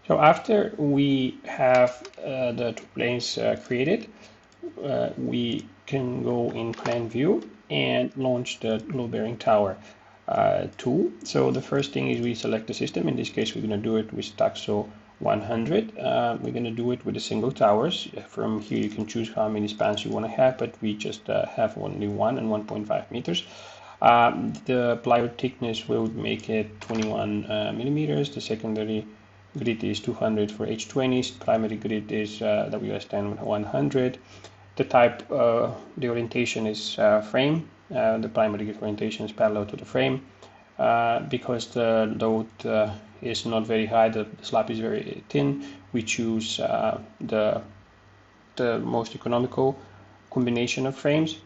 So after we have the two planes created, we can go in plan view and launch the load bearing tower tool. So the first thing is we select the system. In this case, we're going to do it with Taxo 100. We're going to do it with a single towers. From here, you can choose how many spans you want to have, but we just have only 1 and 1.5 meters. The plywood thickness will make it 21 millimeters. The secondary grid is 200 for H20s. Primary grid is WS10 100. The type, the orientation is frame. The primary grid orientation is parallel to the frame. Because the load is not very high, the slab is very thin, we choose the most economical combination of frames.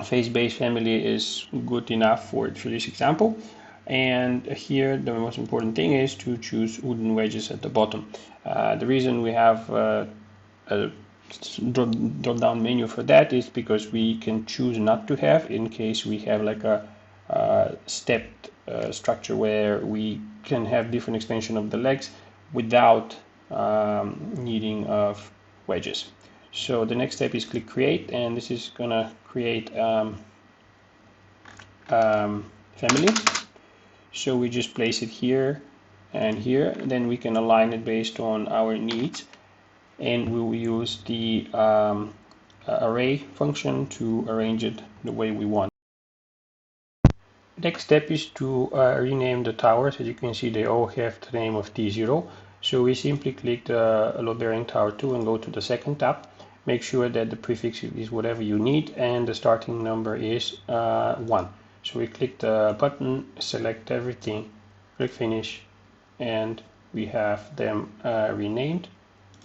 Phase-based family is good enough for this example. And here the most important thing is to choose wooden wedges at the bottom. The reason we have a drop down menu for that is because we can choose not to have, in case we have like a stepped structure where we can have different extension of the legs without needing of wedges. So the next step is click create, and this is gonna create family. So we just place it here and here, then we can align it based on our needs, and we will use the array function to arrange it the way we want. Next step is to rename the towers. As you can see, they all have the name of T0. So we simply click the load bearing tower 2 and go to the second tab. Make sure that the prefix is whatever you need and the starting number is 1. So we click the button, select everything, click finish, and we have them renamed.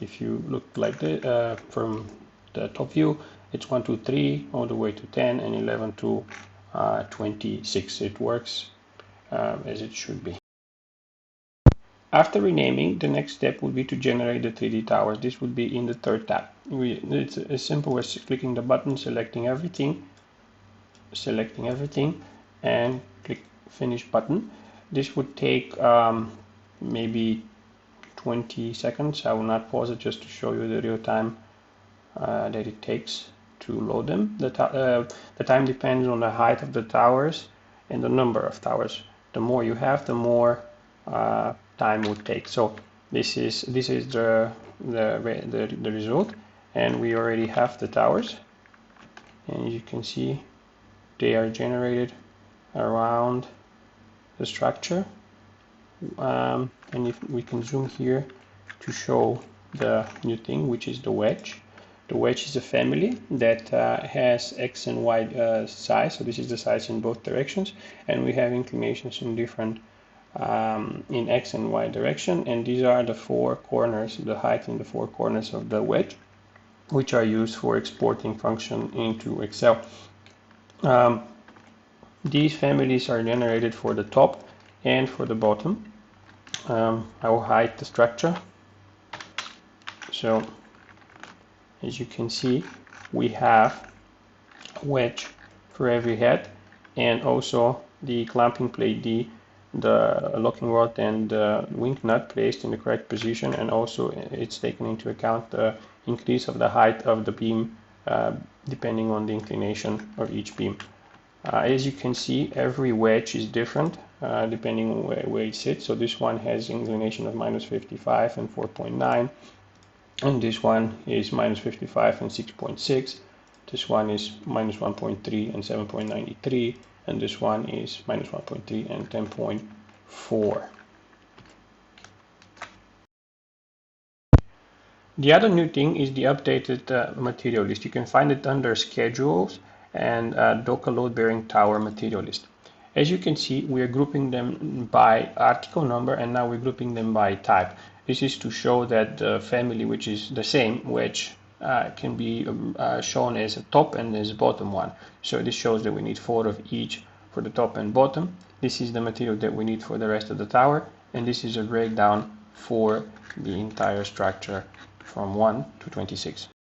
If you look like the from the top view, it's 1, 2, 3 all the way to 10 and 11 to 26. It works as it should be. After renaming, the next step would be to generate the 3D towers. This would be in the third tab. It's as simple as clicking the button, selecting everything, and click finish button. This would take maybe 20 seconds. I will not pause it just to show you the real time that it takes to load them. The time depends on the height of the towers and the number of towers. The more you have, the more time would take. So this is the result, and we already have the towers, and you can see they are generated around the structure. And if we can zoom here to show the new thing, which is the wedge. The wedge is a family that has X and Y size, so this is the size in both directions, and we have inclinations in different in X and Y direction, and these are the four corners, the height in the four corners of the wedge, which are used for exporting function into Excel. These families are generated for the top and for the bottom. I will hide the structure. So as you can see, we have a wedge for every head, and also the clamping plate D, the locking rod and the wing nut placed in the correct position, and also it's taken into account the increase of the height of the beam depending on the inclination of each beam. As you can see, every wedge is different depending on where it sits. So this one has inclination of -55 and 4.9, and this one is -55 and 6.6. This one is -1.3 and 7.93, and this one is -1.3 and 10.4. The other new thing is the updated material list. You can find it under schedules and Docker load bearing tower material list. As you can see, we are grouping them by article number, and now we're grouping them by type. This is to show that the family, which is the same wedge, can be shown as a top and as a bottom one. So this shows that we need 4 of each for the top and bottom. This is the material that we need for the rest of the tower, and this is a breakdown for the entire structure from 1 to 26.